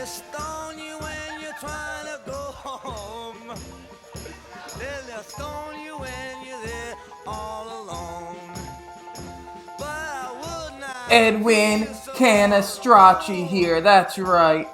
stone you when you're trying to go home. They'll stone you when you're there all alone. But I would not. Edwin Canestracci here, that's right.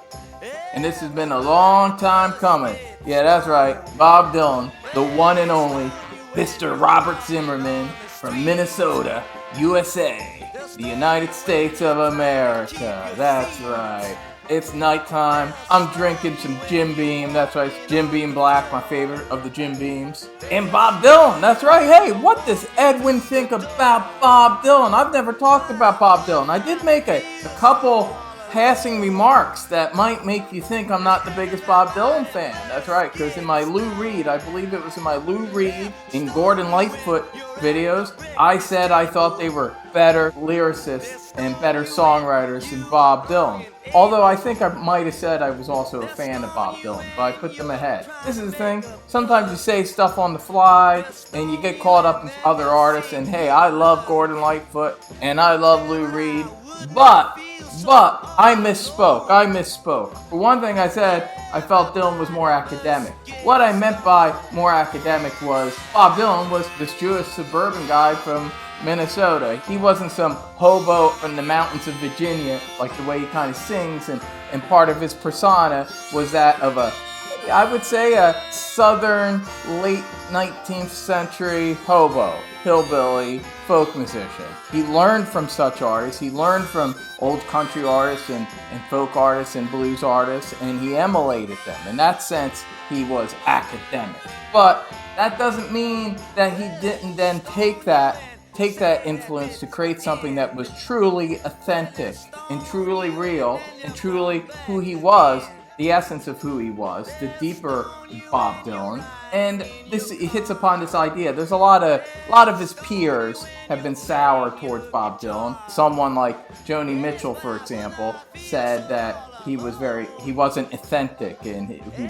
And this has been a long time coming. Yeah, that's right. Bob Dylan, the one and only Mr. Robert Zimmerman from Minnesota, USA, the United States of America. That's right. It's nighttime. I'm drinking some Jim Beam. That's right, it's Jim Beam Black, my favorite of the Jim Beams. And Bob Dylan. That's right. Hey, what does Edwin think about Bob Dylan? I've never talked about Bob Dylan. I did make a couple passing remarks that might make you think I'm not the biggest Bob Dylan fan. That's right, because in my Lou Reed, I believe it was in my Lou Reed and Gordon Lightfoot videos, I said I thought they were better lyricists and better songwriters than Bob Dylan. Although I think I might have said I was also a fan of Bob Dylan, but I put them ahead. This is the thing, sometimes you say stuff on the fly and you get caught up in other artists, and hey, I love Gordon Lightfoot and I love Lou Reed, but I misspoke. For one thing, I said I felt Dylan was more academic. What I meant by more academic was Bob Dylan was this Jewish suburban guy from Minnesota. He wasn't some hobo from the mountains of Virginia, like the way he kind of sings, and part of his persona was that of I would say a southern, late 19th century hobo, hillbilly, folk musician. He learned from such artists. He learned from old country artists and folk artists and blues artists, and he emulated them. In that sense, he was academic. But that doesn't mean that he didn't then take that influence to create something that was truly authentic and truly real and truly who he was, the essence of who he was, the deeper Bob Dylan. And this hits upon this idea. There's a lot of his peers have been sour towards Bob Dylan. Someone like Joni Mitchell, for example, said that he wasn't authentic and he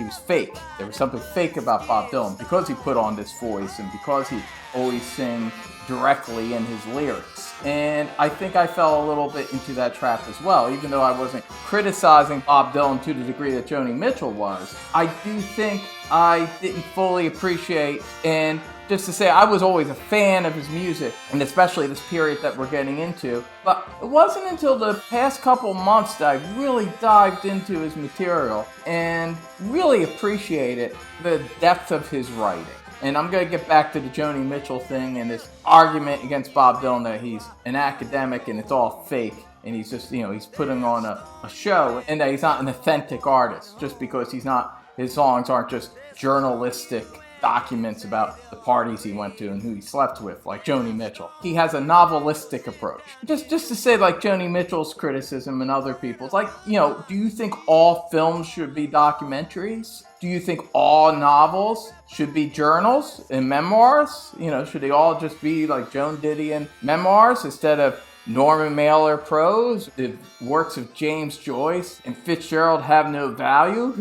was fake. There was something fake about Bob Dylan because he put on this voice and because he always sang directly in his lyrics. And I think I fell a little bit into that trap as well, even though I wasn't criticizing Bob Dylan to the degree that Joni Mitchell was. I do think I didn't fully appreciate, and just to say, I was always a fan of his music, and especially this period that we're getting into. But it wasn't until the past couple months that I really dived into his material and really appreciated the depth of his writing. And I'm going to get back to the Joni Mitchell thing and this argument against Bob Dylan that he's an academic and it's all fake. And he's just, he's putting on a show, and that he's not an authentic artist just because his songs aren't just journalistic documents about the parties he went to and who he slept with, like Joni Mitchell. He has a novelistic approach. Just to say, like Joni Mitchell's criticism and other people's, like, do you think all films should be documentaries? Do you think all novels should be journals and memoirs? Should they all just be like Joan Didion memoirs instead of Norman Mailer prose? The works of James Joyce and Fitzgerald have no value?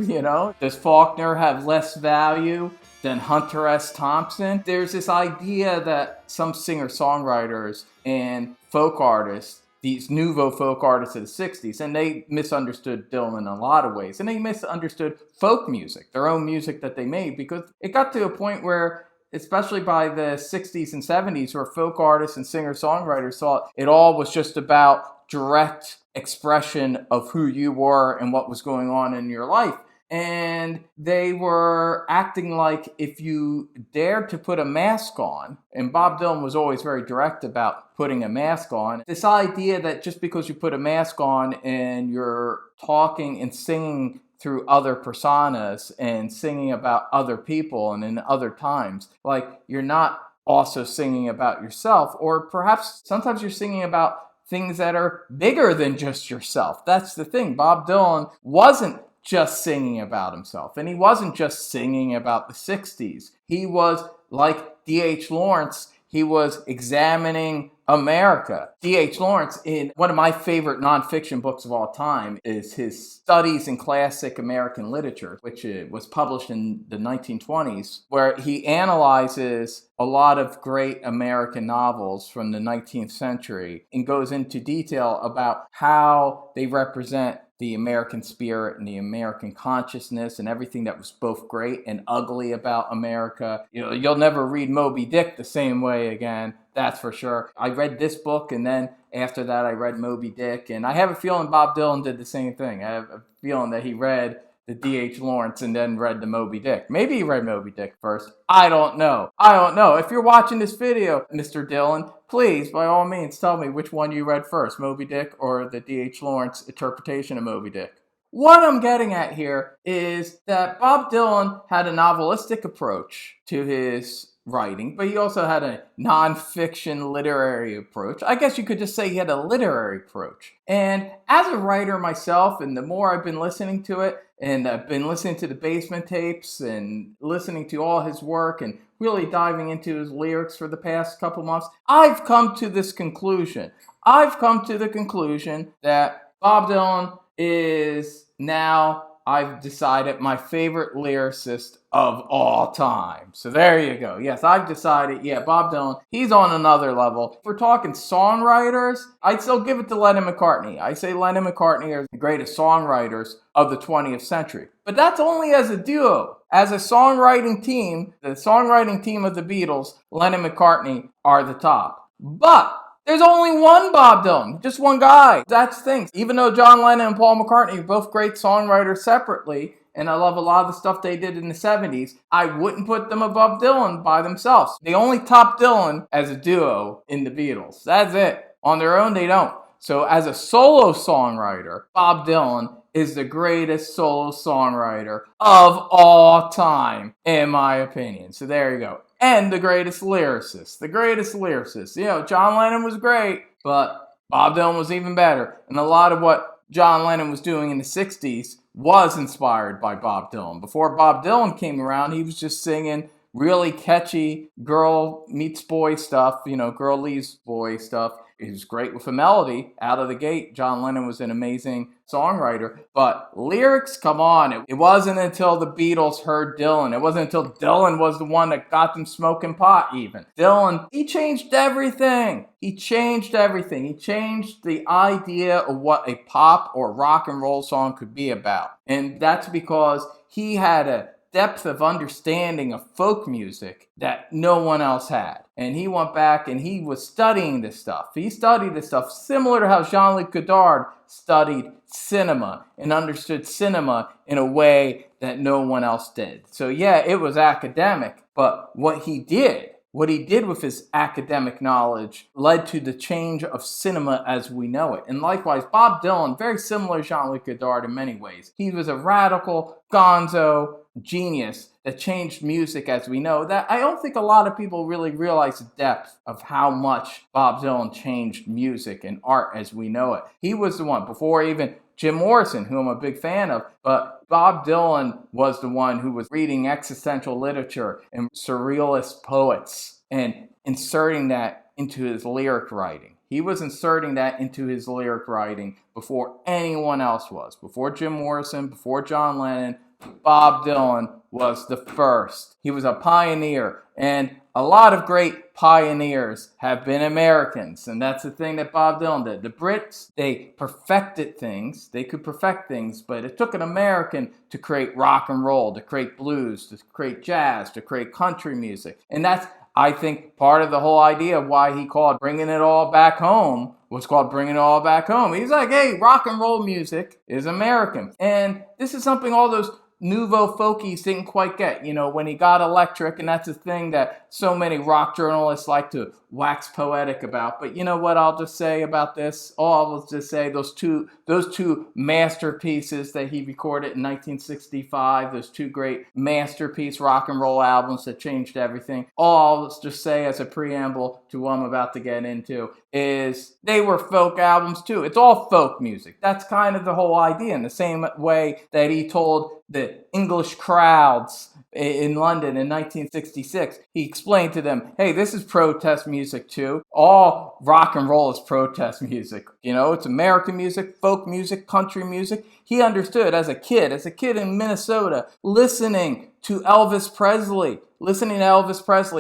Does Faulkner have less value than Hunter S. Thompson? There's this idea that some singer-songwriters and folk artists, these nouveau folk artists of the 60s, and they misunderstood Dylan in a lot of ways, and they misunderstood folk music, their own music that they made, because it got to a point where, especially by the 60s and 70s, where folk artists and singer-songwriters thought it all was just about direct expression of who you were and what was going on in your life. And they were acting like if you dared to put a mask on, and Bob Dylan was always very direct about putting a mask on, this idea that just because you put a mask on and you're talking and singing through other personas and singing about other people and in other times, like you're not also singing about yourself, or perhaps sometimes you're singing about things that are bigger than just yourself. That's the thing. Bob Dylan wasn't just singing about himself, and he wasn't just singing about the 60s. He was like D.H. Lawrence. He was examining America. D.H. Lawrence, in one of my favorite nonfiction books of all time, is his Studies in Classic American Literature, which was published in the 1920s, where he analyzes a lot of great American novels from the 19th century and goes into detail about how they represent the American spirit and the American consciousness and everything that was both great and ugly about America. You'll never read Moby Dick the same way again, that's for sure. I read this book, and then after that I read Moby Dick, and I have a feeling Bob Dylan did the same thing. I have a feeling that he read the D.H. Lawrence and then read the Moby Dick. Maybe he read Moby Dick first. I don't know. If you're watching this video, Mr. Dylan, please, by all means, tell me which one you read first, Moby Dick or the D.H. Lawrence interpretation of Moby Dick. What I'm getting at here is that Bob Dylan had a novelistic approach to his writing, but he also had a nonfiction literary approach. I guess you could just say he had a literary approach. And as a writer myself, and the more I've been listening to it, and I've been listening to the Basement tapes and listening to all his work and really diving into his lyrics for the past couple months, I've come to this conclusion. I've come to the conclusion that Bob Dylan is now, I've decided, my favorite lyricist of all time. So there you go. Yes, I've decided, Bob Dylan, he's on another level. If we're talking songwriters, I'd still give it to Lennon and McCartney. I say Lennon and McCartney are the greatest songwriters of the 20th century. But that's only as a duo. As a songwriting team, the songwriting team of the Beatles, Lennon and McCartney are the top. But there's only one Bob Dylan, just one guy. That's the thing. Even though John Lennon and Paul McCartney are both great songwriters separately, and I love a lot of the stuff they did in the 70s, I wouldn't put them above Dylan by themselves. They only top Dylan as a duo in the Beatles. That's it. On their own, they don't. So as a solo songwriter, Bob Dylan is the greatest solo songwriter of all time, in my opinion. So there you go. And the greatest lyricist. John Lennon was great, but Bob Dylan was even better. And a lot of what John Lennon was doing in the 60s was inspired by Bob Dylan. Before Bob Dylan came around, he was just singing really catchy girl meets boy stuff, girl leaves boy stuff. He was great with a melody out of the gate. John Lennon was an amazing songwriter. But lyrics, come on. It wasn't until the Beatles heard Dylan. It wasn't until Dylan was the one that got them smoking pot even. Dylan, he changed everything. He changed the idea of what a pop or rock and roll song could be about. And that's because he had a depth of understanding of folk music that no one else had. And he went back and he was studying this stuff. He studied this stuff similar to how Jean-Luc Godard studied cinema and understood cinema in a way that no one else did. So it was academic, but what he did with his academic knowledge led to the change of cinema as we know it. And likewise, Bob Dylan, very similar to Jean-Luc Godard in many ways. He was a radical, gonzo genius that changed music as we know. That I don't think a lot of people really realize the depth of how much Bob Dylan changed music and art as we know it. He was the one, before even Jim Morrison, who I'm a big fan of, but Bob Dylan was the one who was reading existential literature and surrealist poets and inserting that into his lyric writing. He was inserting that into his lyric writing before anyone else was. Before Jim Morrison, before John Lennon, Bob Dylan was the first. He was a pioneer, and a lot of great pioneers have been Americans, and that's the thing that Bob Dylan did. The Brits, they perfected things. They could perfect things, but it took an American to create rock and roll, to create blues, to create jazz, to create country music. And that's, I think, part of the whole idea of why he called Bringing It All Back Home was called Bringing It All Back Home. He's like, hey, rock and roll music is American. And this is something all those nouveau folkies didn't quite get, when he got electric, and that's a thing that so many rock journalists like to wax poetic about. But you know what I'll just say about this? I'll just say those two masterpieces that he recorded in 1965, those two great masterpiece rock and roll albums that changed everything. All I'll just say as a preamble to what I'm about to get into is they were folk albums too. It's all folk music. That's kind of the whole idea. In the same way that he told the English crowds in London in 1966, he explained to them, hey, this is protest music too. All rock and roll is protest music. It's American music, folk music, country music. He understood as a kid in Minnesota, listening to Elvis Presley,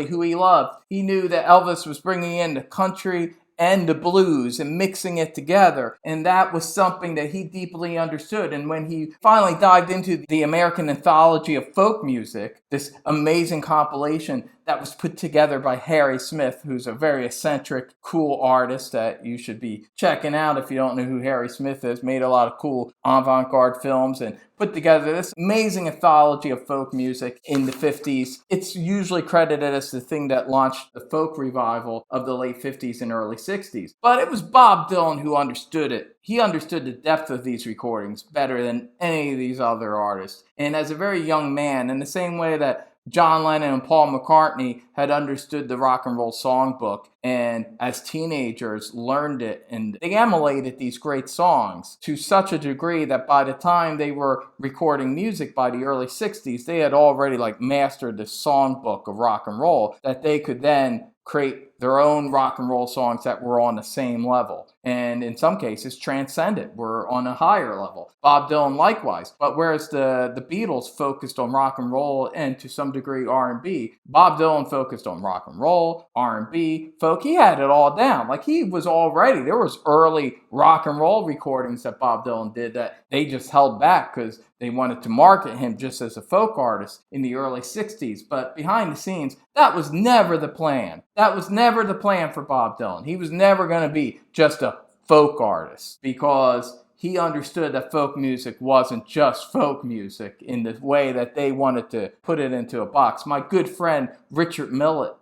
who he loved. He knew that Elvis was bringing in the country and the blues and mixing it together. And that was something that he deeply understood. And when he finally dived into the American Anthology of Folk Music, this amazing compilation that was put together by Harry Smith, who's a very eccentric, cool artist that you should be checking out if you don't know who Harry Smith is. Made a lot of cool avant-garde films and put together this amazing anthology of folk music in the 50s. It's usually credited as the thing that launched the folk revival of the late 50s and early 60s. But it was Bob Dylan who understood it. He understood the depth of these recordings better than any of these other artists. And as a very young man, in the same way that John Lennon and Paul McCartney had understood the rock and roll songbook, and as teenagers learned it, and they emulated these great songs to such a degree that by the time they were recording music by the early 60s, they had already mastered the songbook of rock and roll, that they could then create their own rock and roll songs that were on the same level, and in some cases transcendent, were on a higher level. Bob Dylan likewise. But whereas the Beatles focused on rock and roll and to some degree R&B, Bob Dylan focused on rock and roll, R&B, folk. He had it all down. He was already, there was early rock and roll recordings that Bob Dylan did that they just held back because they wanted to market him just as a folk artist in the early 60s. But behind the scenes, that was never the plan. That was never the plan for Bob Dylan. He was never going to be just a folk artist because he understood that folk music wasn't just folk music in the way that they wanted to put it into a box. My good friend Richard Millett,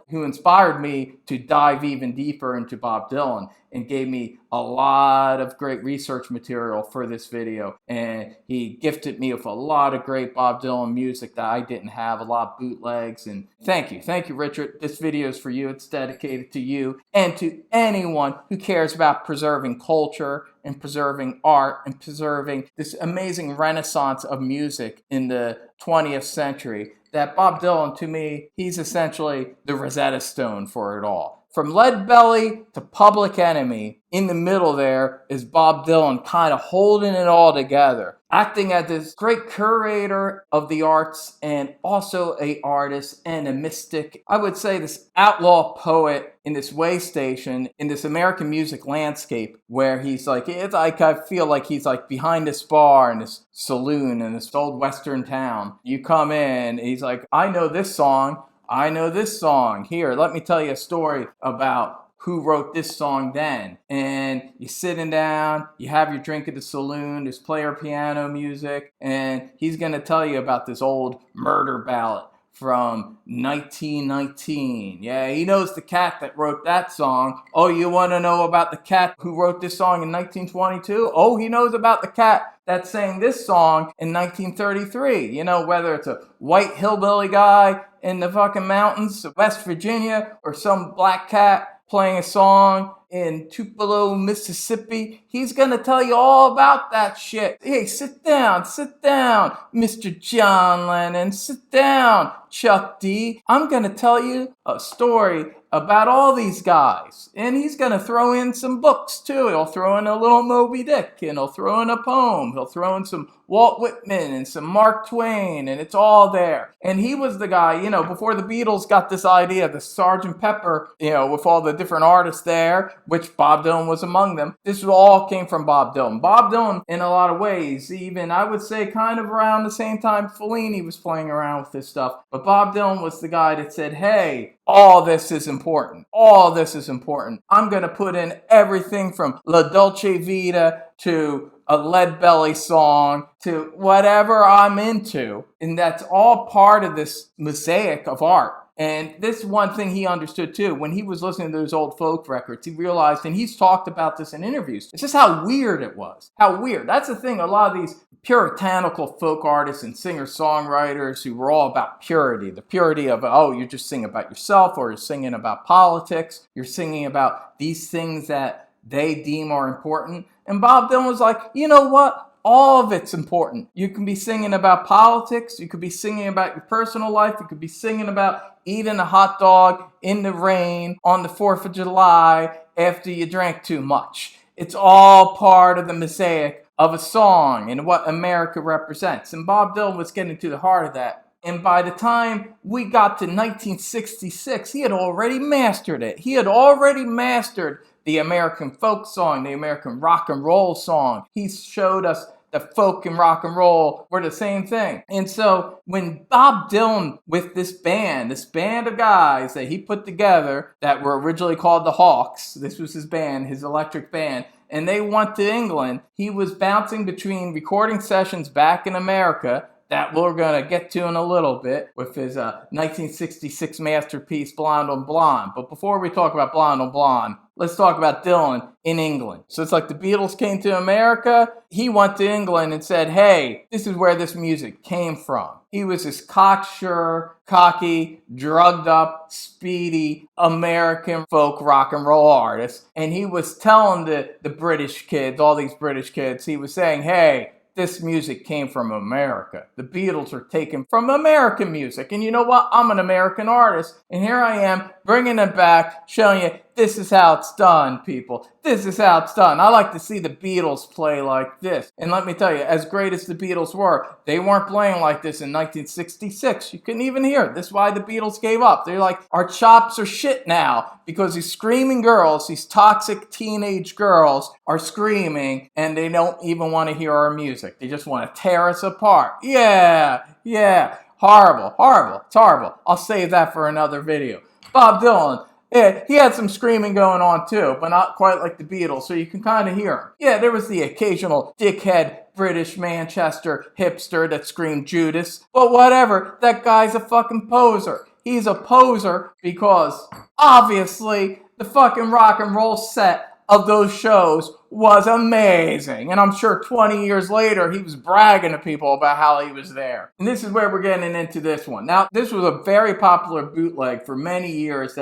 who inspired me to dive even deeper into Bob Dylan and gave me a lot of great research material for this video. And he gifted me with a lot of great Bob Dylan music that I didn't have, a lot of bootlegs. And thank you, Richard. This video is for you. It's dedicated to you and to anyone who cares about preserving culture and preserving art and preserving this amazing renaissance of music in the 20th century. That Bob Dylan, to me, he's essentially the Rosetta Stone for it all. From Leadbelly to Public Enemy, in the middle there is Bob Dylan kind of holding it all together, acting as this great curator of the arts and also an artist and a mystic. I would say this outlaw poet in this way station, in this American music landscape, where he's I feel like he's behind this bar in this saloon in this old western town. You come in, he's like, I know this song. Here, let me tell you a story about who wrote this song then. And you're sitting down, you have your drink at the saloon, there's player piano music, and he's going to tell you about this old murder ballad from 1919. Yeah, he knows the cat that wrote that song. Oh, you want to know about the cat who wrote this song in 1922? Oh, he knows about the cat that sang this song in 1933. You know, whether it's a white hillbilly guy in the fucking mountains of West Virginia or some black cat playing a song in Tupelo, Mississippi, he's gonna tell you all about that shit. Hey, sit down, Mr. John Lennon, sit down, Chuck D. I'm gonna tell you a story about all these guys. And he's gonna throw in some books too. He'll throw in a little Moby Dick, and he'll throw in a poem. He'll throw in some Walt Whitman and some Mark Twain, and it's all there. And he was the guy, before the Beatles got this idea, the Sgt. Pepper, with all the different artists there, which Bob Dylan was among them. This all came from Bob Dylan. Bob Dylan, in a lot of ways, even I would say kind of around the same time Fellini was playing around with this stuff. But Bob Dylan was the guy that said, hey, all this is important. I'm going to put in everything from La Dolce Vita to a Leadbelly song to whatever I'm into. And that's all part of this mosaic of art. And this one thing he understood too, when he was listening to those old folk records, he realized, and he's talked about this in interviews, it's just how weird it was. How weird. That's the thing, a lot of these puritanical folk artists and singer-songwriters who were all about purity. The purity of, you're just singing about yourself, or you're singing about politics. You're singing about these things that they deem are important. And Bob Dylan was like, you know what? All of it's important. You can be singing about politics. You could be singing about your personal life. You could be singing about eating a hot dog in the rain on the 4th of July after you drank too much. It's all part of the mosaic of a song and what America represents. And Bob Dylan was getting to the heart of that. And by the time we got to 1966, he had already mastered it. He had already mastered the American folk song, the American rock and roll song. He showed us the folk and rock and roll were the same thing. And so when Bob Dylan, with this band of guys that he put together that were originally called the Hawks, this was his band, his electric band, and they went to England, he was bouncing between recording sessions back in America that we're going to get to in a little bit with his 1966 masterpiece, Blonde on Blonde. But before we talk about Blonde on Blonde, let's talk about Dylan in England. So it's like the Beatles came to America. He went to England and said, hey, this is where this music came from. He was this cocksure, cocky, drugged up, speedy American folk rock and roll artist. And he was telling the British kids, all these British kids, he was saying, hey, this music came from America. The Beatles are taken from American music. And you know what? I'm an American artist. And here I am bringing it back, showing you this is how it's done, people. This is how it's done. I like to see the Beatles play like this. And let me tell you, as great as the Beatles were, they weren't playing like this in 1966. You couldn't even hear it. This is why the Beatles gave up. They're like, our chops are shit now because these screaming girls, these toxic teenage girls are screaming and they don't even want to hear our music. They just want to tear us apart. Yeah. Horrible. It's horrible. I'll save that for another video. Bob Dylan. Yeah, he had some screaming going on too, but not quite like the Beatles, so you can kind of hear him. Yeah, there was the occasional dickhead British Manchester hipster that screamed Judas, but whatever, that guy's a fucking poser. He's a poser because, obviously, the fucking rock and roll set of those shows was amazing. And I'm sure 20 years later, he was bragging to people about how he was there. And this is where we're getting into this one. Now, this was a very popular bootleg for many years,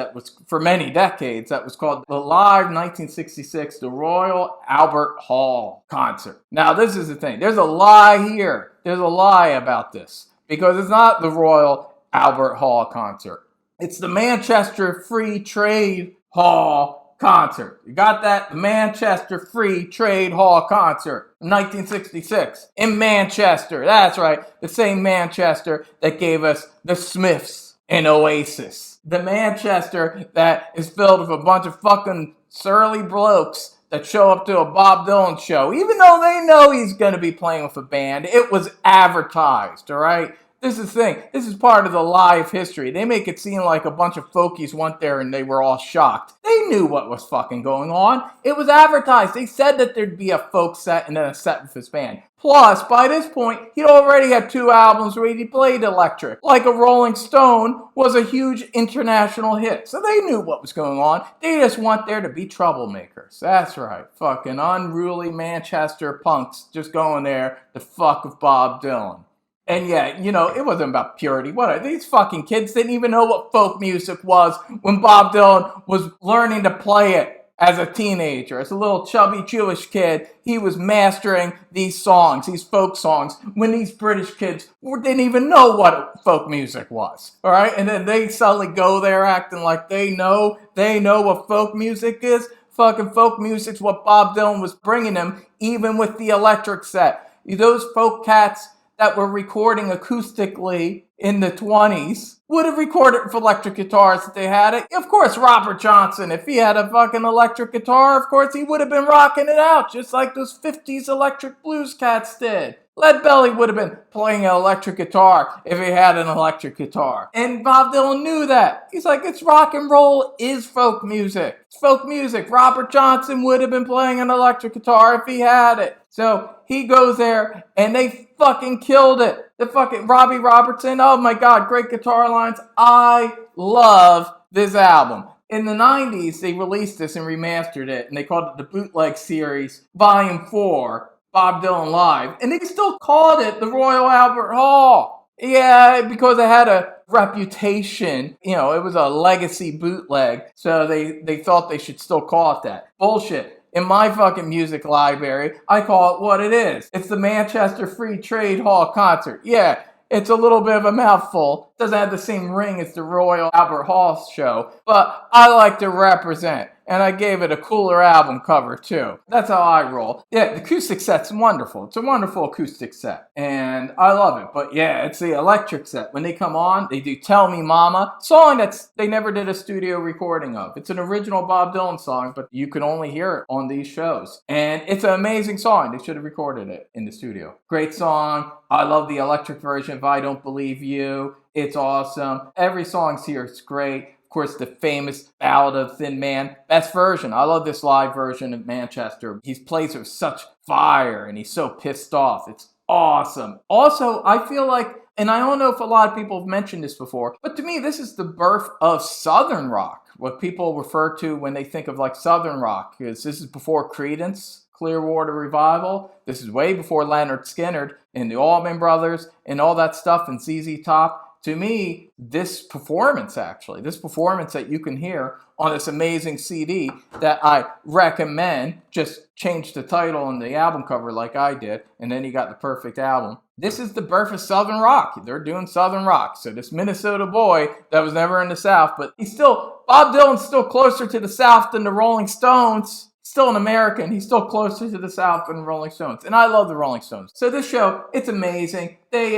for many decades, that was called the Live 1966, the Royal Albert Hall concert. Now, this is the thing. There's a lie here. There's a lie about this. Because it's not the Royal Albert Hall concert. It's the Manchester Free Trade Hall concert. You got that? The Manchester Free Trade Hall concert in 1966 in Manchester. That's right. The same Manchester that gave us the Smiths and Oasis. The Manchester that is filled with a bunch of fucking surly blokes that show up to a Bob Dylan show. Even though they know he's going to be playing with a band, it was advertised, all right? This is the thing. This is part of the live history. They make it seem like a bunch of folkies went there and they were all shocked. They knew what was fucking going on. It was advertised. They said that there'd be a folk set and then a set with his band. Plus, by this point, he already had 2 albums where he played electric. Like a Rolling Stone was a huge international hit. So they knew what was going on. They just want there to be troublemakers. That's right. Fucking unruly Manchester punks just going there to fuck with Bob Dylan. And yeah, you know, it wasn't about purity. These fucking kids didn't even know what folk music was when Bob Dylan was learning to play it as a teenager. As a little chubby Jewish kid, he was mastering these songs, these folk songs, when these British kids didn't even know what folk music was. All right? And then they suddenly go there acting like they know what folk music is. Fucking folk music's what Bob Dylan was bringing them, even with the electric set. Those folk cats that were recording acoustically in the 20s would have recorded with electric guitars if they had it. Of course, Robert Johnston, if he had a fucking electric guitar, of course he would have been rocking it out, just like those 50s electric blues cats did. Lead Belly would have been playing an electric guitar if he had an electric guitar. And Bob Dylan knew that. He's like, it's rock and roll is folk music. It's folk music. Robert Johnston would have been playing an electric guitar if he had it. So he goes there and they fucking killed it. The fucking Robbie Robertson, oh my God, great guitar lines. I love this album. In the 90s, they released this and remastered it, and they called it the Bootleg Series, Volume 4. Bob Dylan Live, and they still called it the Royal Albert Hall. Yeah, because it had a reputation, you know, it was a legacy bootleg, so they thought they should still call it that. Bullshit. In my fucking music library, I call it what it is. It's the Manchester Free Trade Hall concert. Yeah, it's a little bit of a mouthful. Doesn't have the same ring as the Royal Albert Hall show, but I like to represent. And I gave it a cooler album cover too. That's how I roll. Yeah, the acoustic set's wonderful. It's a wonderful acoustic set. And I love it. But yeah, it's the electric set. When they come on, they do Tell Me Mama, song that's they never did a studio recording of. It's an original Bob Dylan song, but you can only hear it on these shows. And it's an amazing song. They should have recorded it in the studio. Great song. I love the electric version of I Don't Believe You. It's awesome. Every song's here. It's great. Of course, the famous Ballad of Thin Man. Best version. I love this live version of Manchester. He plays with such fire and he's so pissed off. It's awesome. Also, I feel like, and I don't know if a lot of people have mentioned this before, but to me, this is the birth of Southern rock. What people refer to when they think of like Southern rock. Because this is before Creedence Clearwater Revival. This is way before Leonard Skinner and the Allman Brothers and all that stuff and ZZ Top. To me, this performance that you can hear on this amazing CD that I recommend, just change the title and the album cover like I did, and then you got the perfect album. This is the birth of Southern rock. They're doing Southern rock. So this Minnesota boy that was never in the South, but Bob Dylan's still closer to the South than the Rolling Stones. Still an American. He's still closer to the South than the Rolling Stones. And I love the Rolling Stones. So this show, it's amazing. They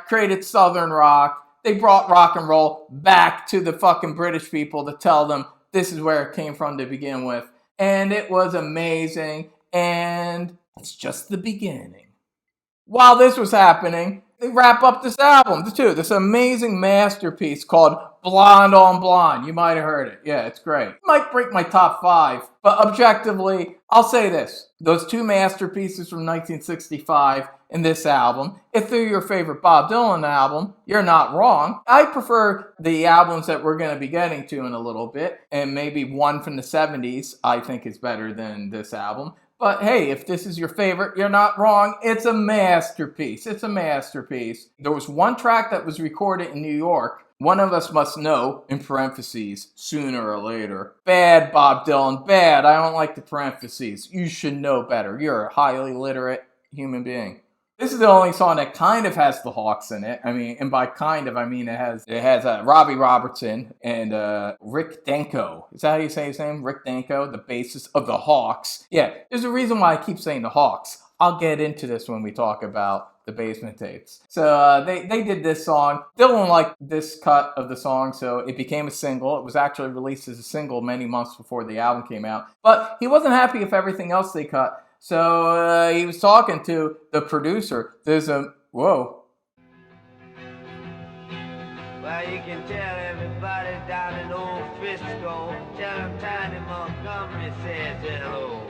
created Southern rock. They brought rock and roll back to the fucking British people to tell them this is where it came from to begin with. And it was amazing. And it's just the beginning. While this was happening, they wrap up this album too. This amazing masterpiece called Blonde on Blonde. You might have heard it. Yeah, it's great. It might break my top 5, but objectively, I'll say this. Those two masterpieces from 1965 and this album, if they're your favorite Bob Dylan album, you're not wrong. I prefer the albums that we're going to be getting to in a little bit, and maybe one from the 70s I think is better than this album. But hey, if this is your favorite, you're not wrong. It's a masterpiece. It's a masterpiece. There was one track that was recorded in New York. One of us must know, in parentheses, sooner or later. Bad, Bob Dylan, bad. I don't like the parentheses. You should know better. You're a highly literate human being. This is the only song that kind of has the Hawks in it. I mean, and by kind of, I mean it has Robbie Robertson and Rick Danko. Is that how you say his name? Rick Danko, the bassist of the Hawks. Yeah, there's a reason why I keep saying the Hawks. I'll get into this when we talk about the Basement Tapes. So they did this song. Dylan liked this cut of the song, so it became a single. It was actually released as a single many months before the album came out. But he wasn't happy with everything else they cut. So he was talking to the producer. There's a, whoa. Well, you can tell everybody down in old Frisco. Tell them Tiny Montgomery says hello.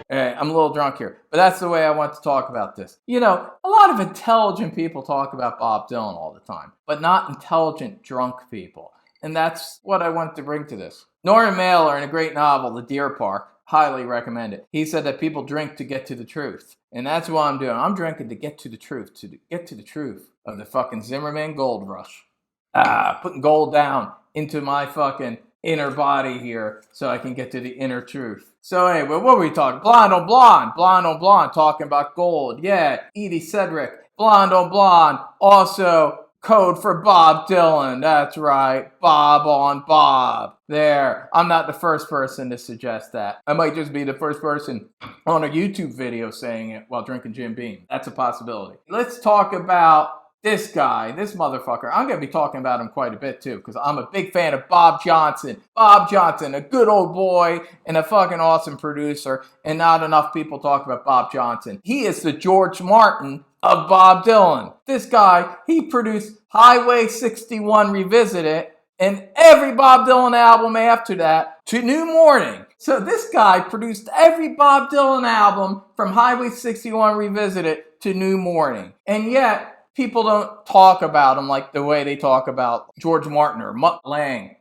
Hey, I'm a little drunk here, but that's the way I want to talk about this. You know, a lot of intelligent people talk about Bob Dylan all the time, but not intelligent drunk people. And that's what I wanted to bring to this. Norman Mailer, in a great novel, The Deer Park, highly recommend it. He said that people drink to get to the truth. And that's what I'm doing. I'm drinking to get to the truth. To get to the truth of the fucking Zimmerman gold rush. Putting gold down into my fucking inner body here so I can get to the inner truth. So anyway, what were we talking? Blonde on Blonde. Blonde on Blonde. Talking about gold. Yeah, Edie Cedric. Blonde on Blonde. Also, code for Bob Dylan. That's right. Bob on Bob. There. I'm not the first person to suggest that. I might just be the first person on a YouTube video saying it while drinking Jim Beam. That's a possibility. Let's talk about this guy, this motherfucker. I'm going to be talking about him quite a bit too, because I'm a big fan of Bob Johnston. Bob Johnston, a good old boy and a fucking awesome producer, and not enough people talk about Bob Johnston. He is the George Martin of Bob Dylan. This guy, he produced Highway 61 Revisited and every Bob Dylan album after that to New Morning. So this guy produced every Bob Dylan album from Highway 61 Revisited to New Morning. And yet, people don't talk about him like the way they talk about George Martin or Mutt Lange.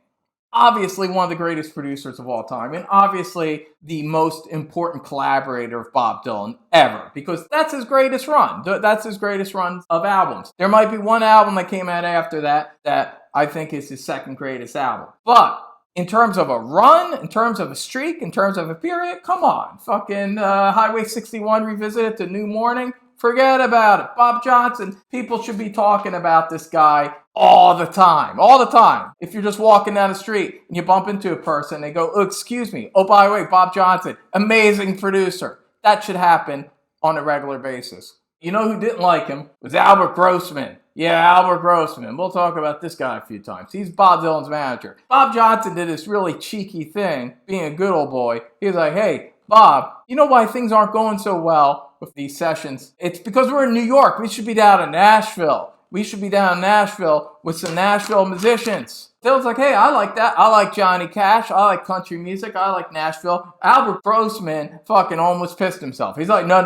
Obviously one of the greatest producers of all time, and obviously the most important collaborator of Bob Dylan ever, because that's his greatest run. That's his greatest run of albums. There might be one album that came out after that I think is his second greatest album. But in terms of a run, in terms of a streak, in terms of a period, come on. Fucking Highway 61 Revisited to New Morning. Forget about it. Bob Johnston, people should be talking about this guy all the time. All the time. If you're just walking down the street and you bump into a person, they go, oh, excuse me. Oh, by the way, Bob Johnston, amazing producer. That should happen on a regular basis. You know who didn't like him? It was Albert Grossman. Yeah, Albert Grossman. We'll talk about this guy a few times. He's Bob Dylan's manager. Bob Johnston did this really cheeky thing, being a good old boy. He was like, hey, Bob, you know why things aren't going so well with these sessions? It's because we're in New York. We should be down in Nashville. We should be down in Nashville with some Nashville musicians. Dylan's like, hey, I like that. I like Johnny Cash. I like country music. I like Nashville. Albert Grossman fucking almost pissed himself. He's like, no.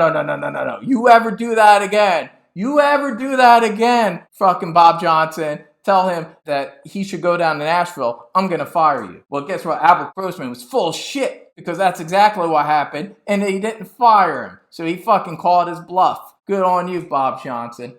You ever do that again, fucking Bob Johnston, tell him that he should go down to Nashville. I'm going to fire you. Well, guess what? Albert Grossman was full of shit because that's exactly what happened, and he didn't fire him. So he fucking called his bluff. Good on you, Bob Johnston.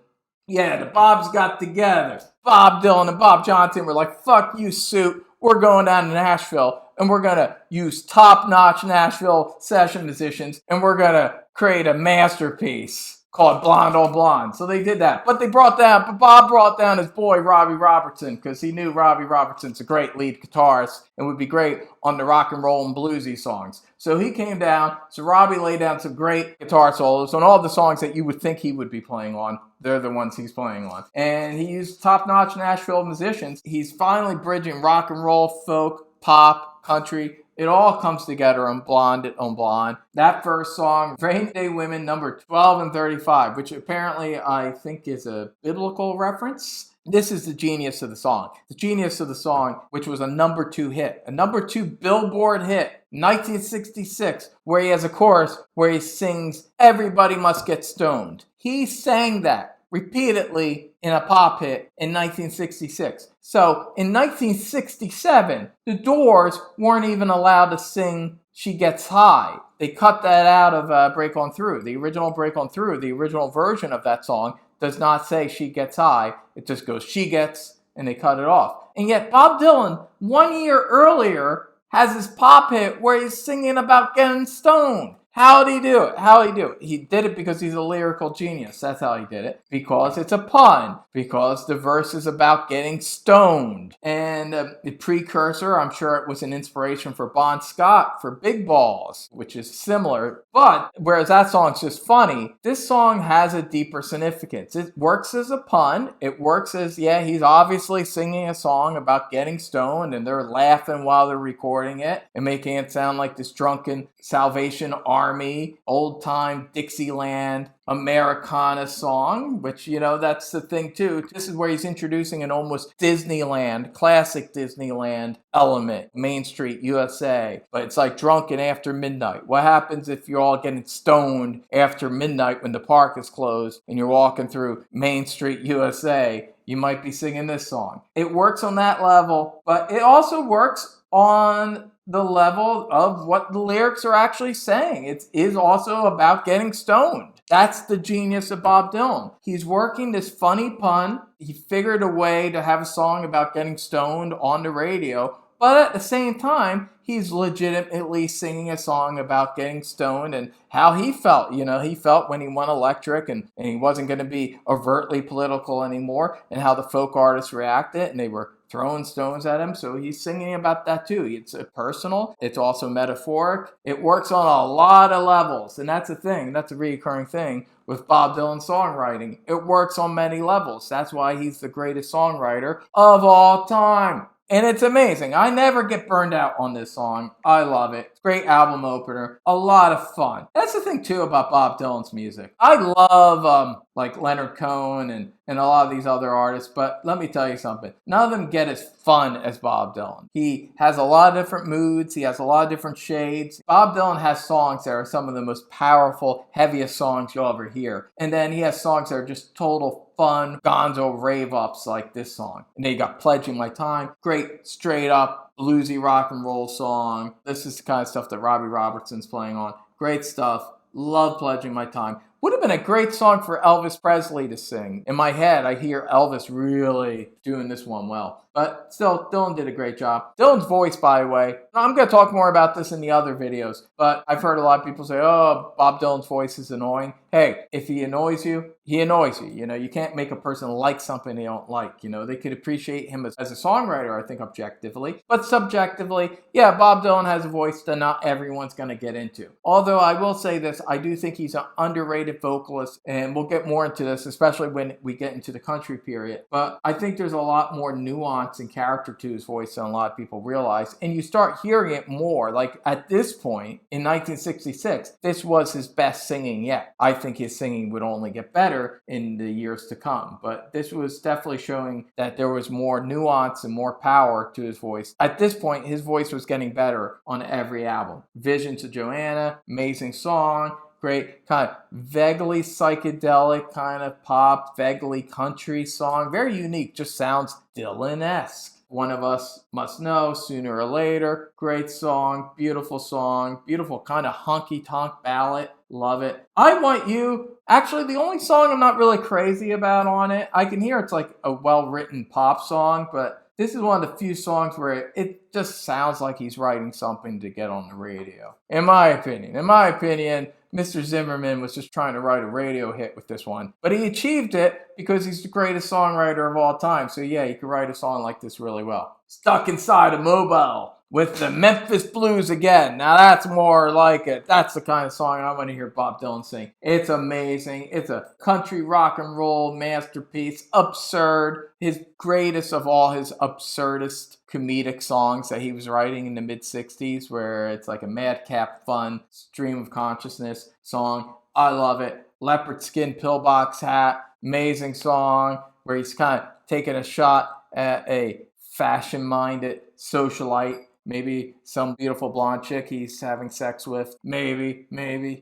Yeah, the Bobs got together. Bob Dylan and Bob Johnston were like, fuck you, Suit. We're going down to Nashville, and we're going to use top-notch Nashville session musicians, and we're going to create a masterpiece called Blonde on Blonde. So they did that. But Bob brought down his boy, Robbie Robertson, because he knew Robbie Robertson's a great lead guitarist and would be great on the rock and roll and bluesy songs. So he came down. So Robbie laid down some great guitar solos on all the songs that you would think he would be playing on. They're the ones he's playing on. And he used top-notch Nashville musicians. He's finally bridging rock and roll, folk, pop, country. It all comes together on Blonde on Blonde. That first song, Rainy Day Women, number 12 and 35, which apparently I think is a biblical reference. This is the genius of the song. The genius of the song, which was a number 2 hit, a number 2 Billboard hit, 1966, where he has a chorus where he sings, "Everybody Must Get Stoned." He sang that repeatedly in a pop hit in 1966. So in 1967, the Doors weren't even allowed to sing She Gets High. They cut that out of Break On Through. The original Break On Through, the original version of that song, does not say She Gets High. It just goes She Gets, and they cut it off. And yet Bob Dylan, 1 year earlier, has his pop hit where he's singing about getting stoned. How did he do it? He did it because he's a lyrical genius. That's how he did it. Because it's a pun. Because the verse is about getting stoned. And the precursor, I'm sure it was an inspiration for Bon Scott for Big Balls, which is similar. But whereas that song's just funny, this song has a deeper significance. It works as a pun. It works as, yeah, he's obviously singing a song about getting stoned, and they're laughing while they're recording it and making it sound like this drunken Salvation Army, old-time Dixieland, Americana song, which, you know, that's the thing too. This is where he's introducing an almost Disneyland, classic Disneyland element, Main Street USA. But it's like drunken after midnight. What happens if you're all getting stoned after midnight when the park is closed and you're walking through Main Street USA? You might be singing this song. It works on that level, but it also works on the level of what the lyrics are actually saying. It is also about getting stoned. That's the genius of Bob Dylan. He's working this funny pun. He figured a way to have a song about getting stoned on the radio, but at the same time, he's legitimately singing a song about getting stoned and how he felt. You know, he felt when he went electric and he wasn't going to be overtly political anymore, and how the folk artists reacted, and they were throwing stones at him. So he's singing about that too. It's personal. It's also metaphoric. It works on a lot of levels. And that's a thing. That's a recurring thing with Bob Dylan's songwriting. It works on many levels. That's why he's the greatest songwriter of all time. And it's amazing. I never get burned out on this song. I love it. It's a great album opener. A lot of fun. That's the thing, too, about Bob Dylan's music. I love, like Leonard Cohen and a lot of these other artists, but let me tell you something. None of them get as fun as Bob Dylan. He has a lot of different moods. He has a lot of different shades. Bob Dylan has songs that are some of the most powerful, heaviest songs you'll ever hear. And then he has songs that are just total fun gonzo rave-ups like this song. And then you got Pledging My Time. Great, straight-up, bluesy rock and roll song. This is the kind of stuff that Robbie Robertson's playing on. Great stuff. Love Pledging My Time. Would have been a great song for Elvis Presley to sing. In my head, I hear Elvis really doing this one well. But still, Dylan did a great job. Dylan's voice, by the way, I'm going to talk more about this in the other videos, but I've heard a lot of people say, oh, Bob Dylan's voice is annoying. Hey, if he annoys you, he annoys you. You know, you can't make a person like something they don't like. You know, they could appreciate him as a songwriter, I think, objectively. But subjectively, yeah, Bob Dylan has a voice that not everyone's going to get into. Although I will say this, I do think he's an underrated vocalist, and we'll get more into this, especially when we get into the country period. But I think there's a lot more nuance and character to his voice than a lot of people realize. And you start hearing it more. Like at this point, in 1966, this was his best singing yet. I think his singing would only get better in the years to come. But this was definitely showing that there was more nuance and more power to his voice. At this point, his voice was getting better on every album. Visions of Joanna, amazing song. Great kind of vaguely psychedelic kind of pop, vaguely country song. Very unique, just sounds Dylan-esque. One of Us Must Know, Sooner or Later. Great song, beautiful kind of honky-tonk ballad. Love it. I Want You. Actually, the only song I'm not really crazy about on it, I can hear it's like a well-written pop song, but this is one of the few songs where it just sounds like he's writing something to get on the radio. In my opinion, Mr. Zimmerman was just trying to write a radio hit with this one. But he achieved it because he's the greatest songwriter of all time. So yeah, he could write a song like this really well. Stuck Inside a Mobile with the Memphis Blues again. Now that's more like it. That's the kind of song I want to hear Bob Dylan sing. It's amazing. It's a country rock and roll masterpiece. Absurd. His greatest of all his absurdist comedic songs that he was writing in the mid-60s, where it's like a madcap fun stream of consciousness song. I love it. Leopard Skin Pillbox Hat. Amazing song where he's kind of taking a shot at a fashion-minded socialite. Maybe some beautiful blonde chick he's having sex with. Maybe.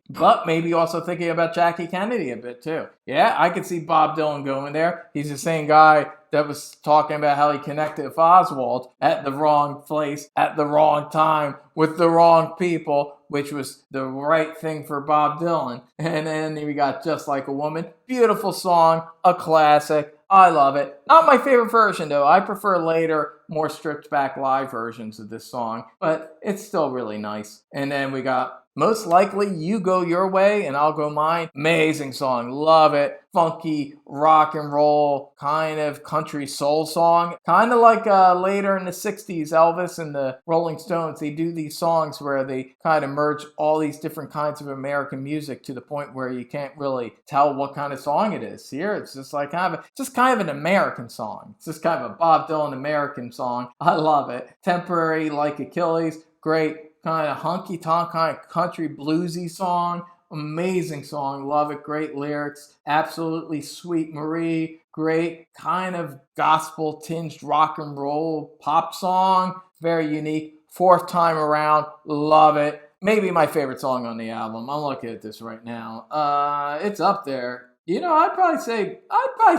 But maybe also thinking about Jackie Kennedy a bit too. Yeah, I could see Bob Dylan going there. He's the same guy that was talking about how he connected with Oswald at the wrong place, at the wrong time, with the wrong people, which was the right thing for Bob Dylan. And then we got Just Like a Woman. Beautiful song, a classic. I love it. Not my favorite version, though. I prefer later, more stripped back live versions of this song, but it's still really nice. And then we got Most Likely You Go Your Way and I'll Go Mine. Amazing song. Love it. Funky rock and roll kind of country soul song. Kind of like later in the 60s, Elvis and the Rolling Stones, they do these songs where they kind of merge all these different kinds of American music to the point where you can't really tell what kind of song it is. Here, it's just like kind of an American song. It's just kind of a Bob Dylan American song. I love it. Temporary Like Achilles. Great kind of honky-tonk kind of country bluesy song. Amazing song. Love it. Great lyrics. Absolutely Sweet Marie. Great kind of gospel tinged rock and roll pop song. Very unique. Fourth time around. Love it. Maybe my favorite song on the album. I'm looking at this right now. It's up there. You know, I'd probably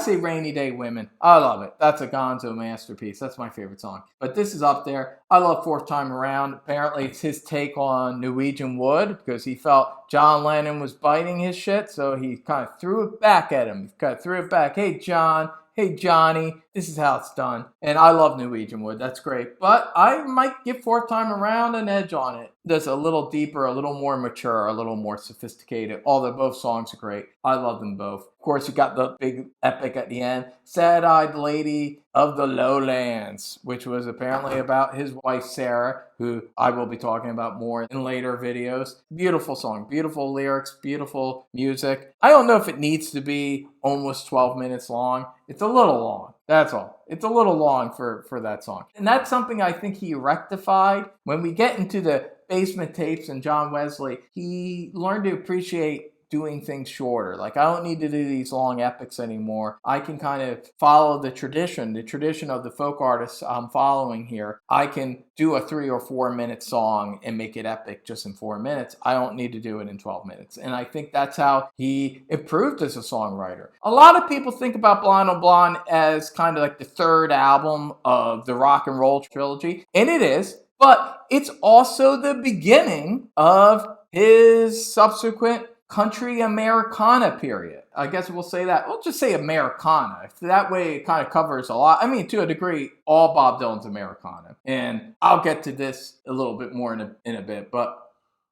say Rainy Day Women. I love it. That's a Gonzo masterpiece. That's my favorite song. But this is up there. I love Fourth Time Around. Apparently it's his take on Norwegian Wood because he felt John Lennon was biting his shit, so he kind of threw it back at him. He kind of threw it back. Hey, John. Hey, Johnny, this is how it's done. And I love Norwegian Wood. That's great. But I might give Fourth Time Around an edge on it. That's a little deeper, a little more mature, a little more sophisticated. Although both songs are great. I love them both. Of course, you got the big epic at the end. Sad-Eyed Lady of the Lowlands, which was apparently about his wife, Sarah, who I will be talking about more in later videos. Beautiful song, beautiful lyrics, beautiful music. I don't know if it needs to be almost 12 minutes long. It's a little long. That's all. It's a little long for that song. And that's something I think he rectified. When we get into the basement tapes and John Wesley, he learned to appreciate doing things shorter. Like, I don't need to do these long epics anymore. I can kind of follow the tradition of the folk artists I'm following here. I can do a 3 or 4 minute song and make it epic just in 4 minutes. I don't need to do it in 12 minutes. And I think that's how he improved as a songwriter. A lot of people think about Blonde on Blonde as kind of like the third album of the rock and roll trilogy. And it is, but it's also the beginning of his subsequent country Americana period. I guess we'll say that. We'll just say Americana. That way it kind of covers a lot. I mean, to a degree, all Bob Dylan's Americana. And I'll get to this a little bit more in a bit, but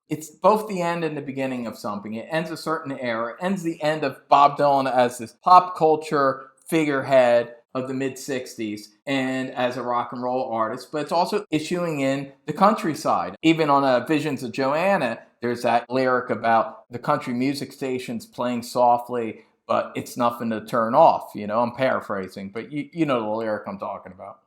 it's both the end and the beginning of something. It ends a certain era. It ends the end of Bob Dylan as this pop culture figurehead of the mid-60s and as a rock and roll artist, but it's also issuing in the countryside. Even on Visions of Joanna, there's that lyric about the country music stations playing softly, but it's nothing to turn off. You know, I'm paraphrasing, but you know the lyric I'm talking about.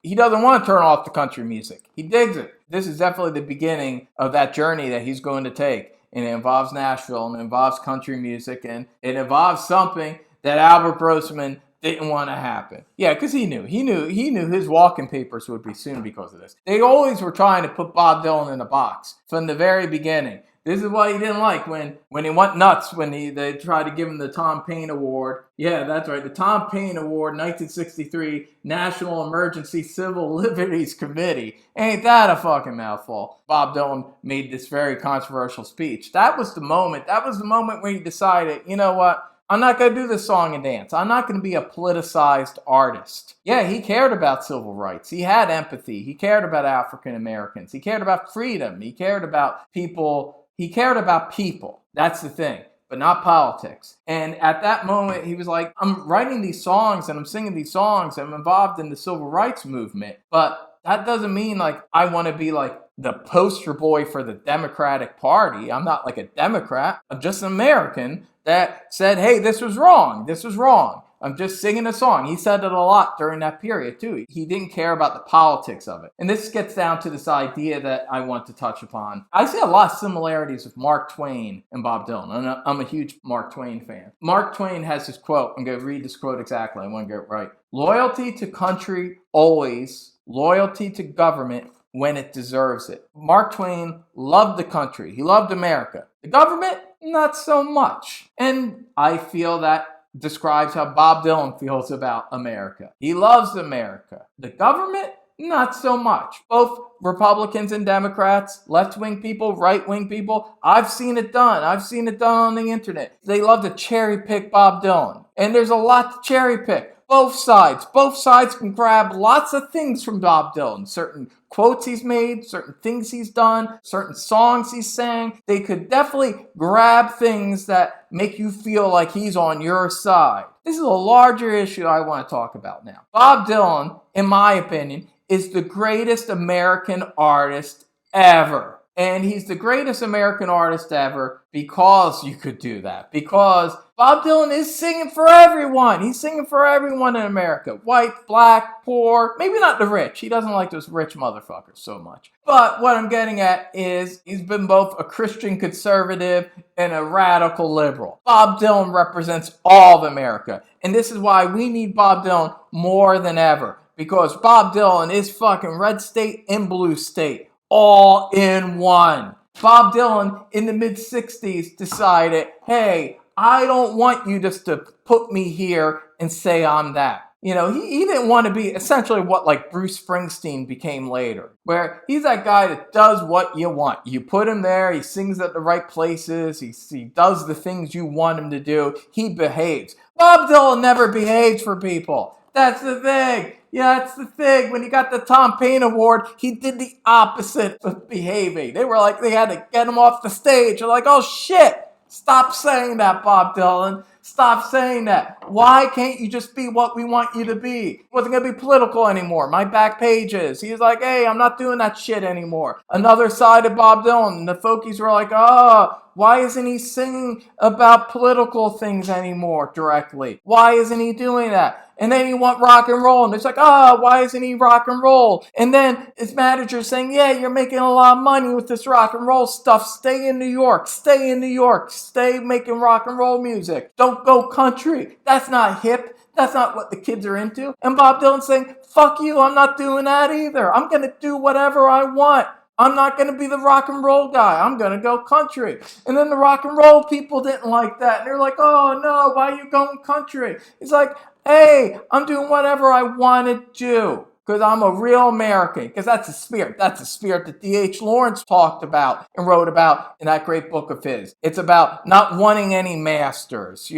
He doesn't want to turn off the country music. He digs it. This is definitely the beginning of that journey that he's going to take. And it involves Nashville, and it involves country music, and it involves something that Albert Grossman didn't want to happen. Yeah, because he knew his walking papers would be soon because of this. They always were trying to put Bob Dylan in a box from the very beginning. This is what he didn't like when he went nuts when they tried to give him the Tom Paine Award. Yeah, that's right. The Tom Paine Award, 1963, National Emergency Civil Liberties Committee. Ain't that a fucking mouthful? Bob Dylan made this very controversial speech. That was the moment. That was the moment when he decided, you know what? I'm not going to do this song and dance. I'm not going to be a politicized artist. Yeah, he cared about civil rights. He had empathy. He cared about African Americans. He cared about freedom. He cared about people. He cared about people. That's the thing, but not politics. And at that moment, he was like, I'm writing these songs and I'm singing these songs. I'm involved in the civil rights movement, but that doesn't mean like I want to be like the poster boy for the Democratic Party. I'm not like a Democrat. I'm just an American that said, hey, this was wrong. This was wrong. I'm just singing a song. He said it a lot during that period, too. He didn't care about the politics of it. And this gets down to this idea that I want to touch upon. I see a lot of similarities with Mark Twain and Bob Dylan. I'm a huge Mark Twain fan. Mark Twain has this quote. I'm going to read this quote exactly. I want to get it right. Loyalty to country always. Loyalty to government when it deserves it. Mark Twain loved the country. He loved America. The government, not so much. And I feel that describes how Bob Dylan feels about America. He loves America. The government, not so much. Both Republicans and Democrats, left-wing people, right-wing people, I've seen it done. I've seen it done on the internet. They love to cherry pick Bob Dylan. And there's a lot to cherry pick. Both sides can grab lots of things from Bob Dylan. Certain quotes he's made, certain things he's done, certain songs he's sang. They could definitely grab things that make you feel like he's on your side. This is a larger issue I want to talk about now. Bob Dylan, in my opinion, is the greatest American artist ever. And he's the greatest American artist ever because you could do that. Because Bob Dylan is singing for everyone. He's singing for everyone in America. White, black, poor, maybe not the rich. He doesn't like those rich motherfuckers so much. But what I'm getting at is he's been both a Christian conservative and a radical liberal. Bob Dylan represents all of America. And this is why we need Bob Dylan more than ever. Because Bob Dylan is fucking red state and blue state. All in one. Bob Dylan in the mid-60s decided, hey, I don't want you just to put me here and say I'm that. You know, he didn't want to be essentially what like Bruce Springsteen became later, where he's that guy that does what you want. You put him there, he sings at the right places, he does the things you want him to do, he behaves. Bob Dylan never behaves for people. That's the thing. Yeah, that's the thing. When he got the Tom Paine Award, he did the opposite of behaving. They were like, they had to get him off the stage. They're like, oh shit, stop saying that, Bob Dylan. Stop saying that. Why can't you just be what we want you to be? He wasn't going to be political anymore. My back pages. He was like, hey, I'm not doing that shit anymore. Another side of Bob Dylan. And the folkies were like, oh, why isn't he singing about political things anymore directly? Why isn't he doing that? And then he want rock and roll. And it's like, why isn't he rock and roll? And then his manager's saying, yeah, you're making a lot of money with this rock and roll stuff. Stay in New York. Stay in New York. Stay making rock and roll music. Don't go country. That's not hip. That's not what the kids are into. And Bob Dylan's saying, fuck you. I'm not doing that either. I'm going to do whatever I want. I'm not going to be the rock and roll guy. I'm going to go country. And then the rock and roll people didn't like that. And they're like, oh, no, why are you going country? He's like, hey, I'm doing whatever I want to do. because I'm a real American, because that's the spirit. That's the spirit that D.H. Lawrence talked about and wrote about in that great book of his. It's about not wanting any masters.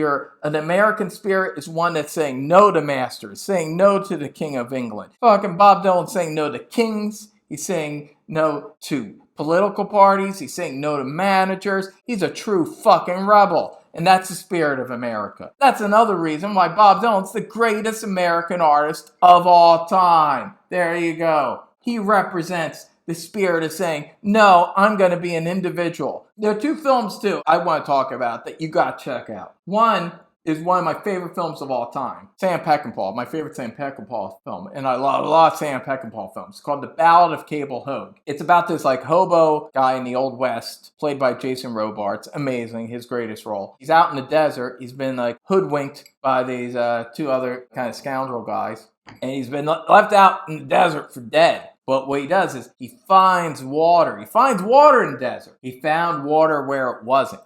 An American spirit is one that's saying no to masters, saying no to the King of England. Fucking Bob Dylan saying no to kings. He's saying no to political parties. He's saying no to managers. He's a true fucking rebel. And that's the spirit of America. That's another reason why Bob Dylan's the greatest American artist of all time. There you go. He represents the spirit of saying, no, I'm going to be an individual. There are two films, too, I want to talk about that you got to check out. One is one of my favorite films of all time. Sam Peckinpah, my favorite Sam Peckinpah film. And I love a lot of Sam Peckinpah films. It's called The Ballad of Cable Hogue. It's about this hobo guy in the Old West, played by Jason Robards. Amazing, his greatest role. He's out in the desert. He's been hoodwinked by these two other kind of scoundrel guys. And he's been left out in the desert for dead. But what he does is he finds water. He finds water in the desert. He found water where it wasn't.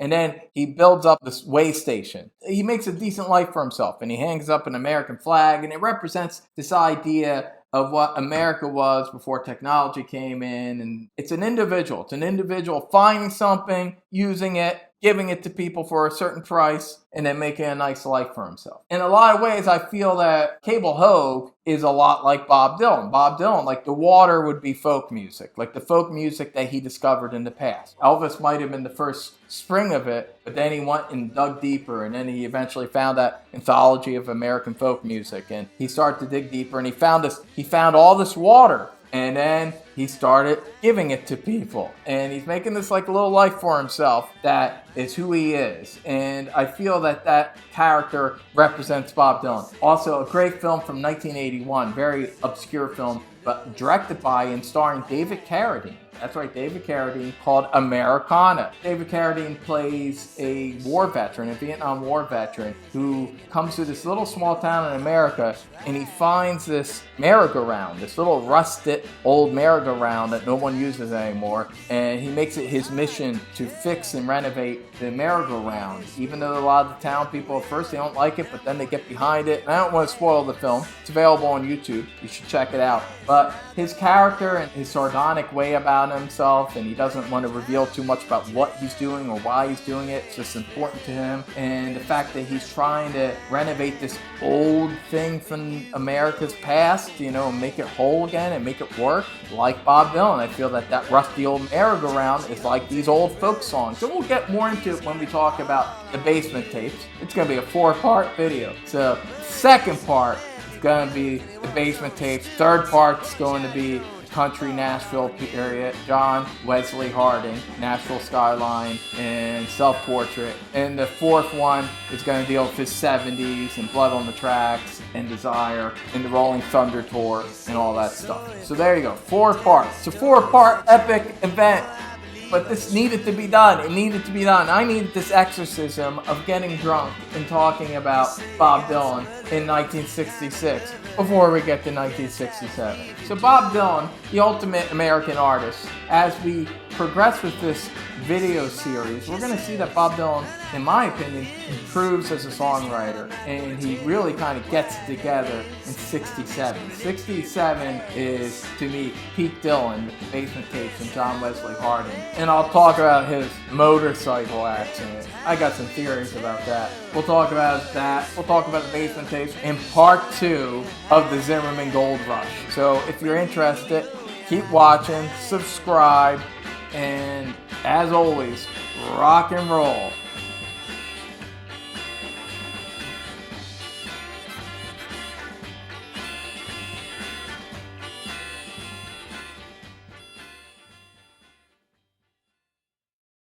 And then he builds up this way station. He makes a decent life for himself. And he hangs up an American flag. And it represents this idea of what America was before technology came in. And it's an individual. It's an individual finding something, using it, giving it to people for a certain price, and then making a nice life for himself. In a lot of ways, I feel that Cable Hogue is a lot like Bob Dylan. Bob Dylan, the water would be folk music, the folk music that he discovered in the past. Elvis might have been the first spring of it, but then he went and dug deeper, and then he eventually found that Anthology of American Folk music, and he started to dig deeper, and he found all this water. And then he started giving it to people. And he's making this little life for himself that is who he is. And I feel that character represents Bob Dylan. Also, a great film from 1981, very obscure film, but directed by and starring David Carradine. That's right, David Carradine, called Americana. David Carradine plays a war veteran, a Vietnam War veteran, who comes to this little small town in America, and he finds this merry-go-round, this little rusted old merry-go-round that no one uses anymore, and he makes it his mission to fix and renovate the merry-go-round. Even though a lot of the town people, at first, they don't like it, but then they get behind it. And I don't want to spoil the film. It's available on YouTube. You should check it out. But his character and his sardonic way about himself, and he doesn't want to reveal too much about what he's doing or why he's doing it. It's just important to him. And the fact that he's trying to renovate this old thing from America's past, make it whole again and make it work. Like Bob Dylan, I feel that rusty old merry-go-round is like these old folk songs. And we'll get more into it when we talk about the Basement Tapes. It's going to be a 4-part video. So, second part is going to be the Basement Tapes. Third part is going to be country Nashville period, John Wesley Harding, Nashville Skyline, and Self-Portrait. And the fourth one is going to deal with his 70s and Blood on the Tracks and Desire and the Rolling Thunder Tour and all that stuff. So there you go, 4 parts. It's a 4-part epic event. But this needed to be done. It needed to be done. I needed this exorcism of getting drunk and talking about Bob Dylan in 1966 before we get to 1967. So Bob Dylan, the ultimate American artist, as we progress with this video series, we're going to see that Bob Dylan, in my opinion, improves as a songwriter, and he really kind of gets it together in 67. 67 is, to me, peak Dylan, with the Basement Tapes and John Wesley Harding. And I'll talk about his motorcycle accident. I got some theories about that. We'll talk about that. We'll talk about the Basement Tapes in part 2 of the Zimmerman Gold Rush. So if you're interested, keep watching, subscribe, and as always, rock and roll.